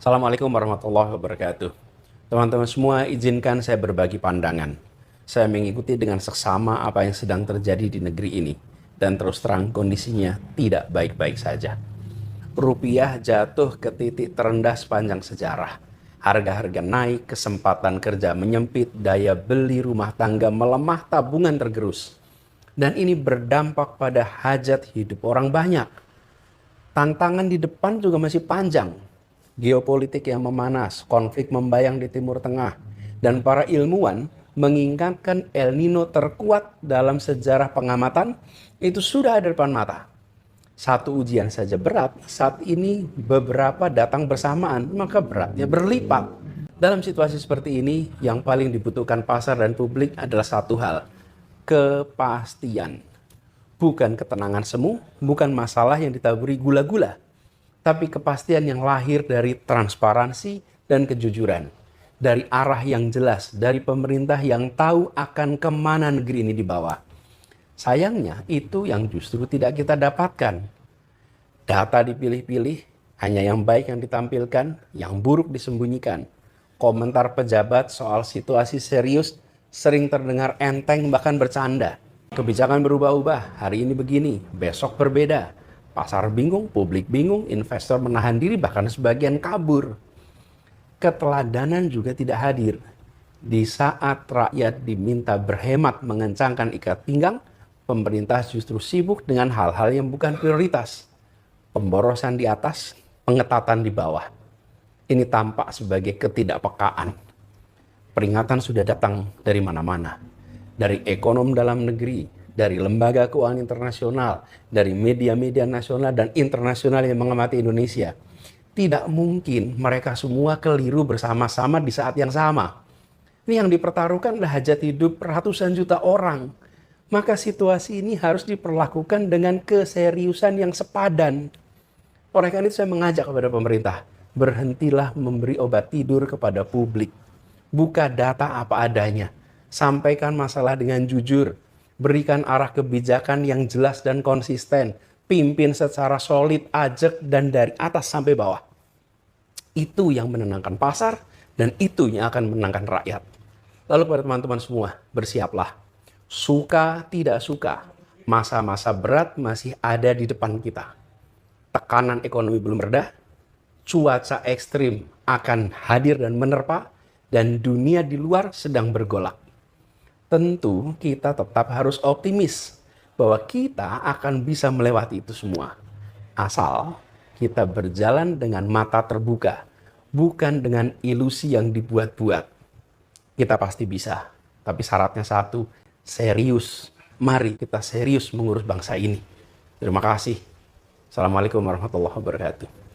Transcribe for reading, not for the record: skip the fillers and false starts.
Assalamualaikum warahmatullahi wabarakatuh. Teman-teman semua, izinkan saya berbagi pandangan. Saya mengikuti dengan seksama apa yang sedang terjadi di negeri ini. Dan terus terang kondisinya tidak baik-baik saja. Rupiah jatuh ke titik terendah sepanjang sejarah. Harga-harga naik, kesempatan kerja menyempit, daya beli rumah tangga melemah, tabungan tergerus. Dan ini berdampak pada hajat hidup orang banyak. Tantangan di depan juga masih panjang. Geopolitik yang memanas, konflik membayang di Timur Tengah, dan para ilmuwan mengingatkan El Nino terkuat dalam sejarah pengamatan itu sudah ada di depan mata. Satu ujian saja berat, saat ini beberapa datang bersamaan, maka beratnya berlipat. Dalam situasi seperti ini, yang paling dibutuhkan pasar dan publik adalah satu hal, kepastian. Bukan ketenangan semu, bukan masalah yang ditaburi gula-gula, tapi kepastian yang lahir dari transparansi dan kejujuran. Dari arah yang jelas, dari pemerintah yang tahu akan kemana negeri ini dibawa. Sayangnya itu yang justru tidak kita dapatkan. Data dipilih-pilih, hanya yang baik yang ditampilkan, yang buruk disembunyikan. Komentar pejabat soal situasi serius sering terdengar enteng bahkan bercanda. Kebijakan berubah-ubah, hari ini begini, besok berbeda. Pasar bingung, publik bingung, investor menahan diri, bahkan sebagian kabur. Keteladanan juga tidak hadir. Di saat rakyat diminta berhemat mengencangkan ikat pinggang, pemerintah justru sibuk dengan hal-hal yang bukan prioritas. Pemborosan di atas, pengetatan di bawah. Ini tampak sebagai ketidakpekaan. Peringatan sudah datang dari mana-mana. Dari ekonom dalam negeri, dari lembaga keuangan internasional, dari media-media nasional dan internasional yang mengamati Indonesia. Tidak mungkin mereka semua keliru bersama-sama di saat yang sama. Ini yang dipertaruhkan adalah hajat hidup ratusan juta orang. Maka situasi ini harus diperlakukan dengan keseriusan yang sepadan. Oleh karena itu saya mengajak kepada pemerintah, berhentilah memberi obat tidur kepada publik. Buka data apa adanya. Sampaikan masalah dengan jujur. Berikan arah kebijakan yang jelas dan konsisten. Pimpin secara solid, ajak, dan dari atas sampai bawah. Itu yang menenangkan pasar dan itu yang akan menenangkan rakyat. Lalu kepada teman-teman semua, bersiaplah. Suka tidak suka, masa-masa berat masih ada di depan kita. Tekanan ekonomi belum reda, cuaca ekstrim akan hadir dan menerpa, dan dunia di luar sedang bergolak. Tentu kita tetap harus optimis bahwa kita akan bisa melewati itu semua. Asal kita berjalan dengan mata terbuka, bukan dengan ilusi yang dibuat-buat. Kita pasti bisa, tapi syaratnya satu, serius. Mari kita serius mengurus bangsa ini. Terima kasih. Assalamualaikum warahmatullahi wabarakatuh.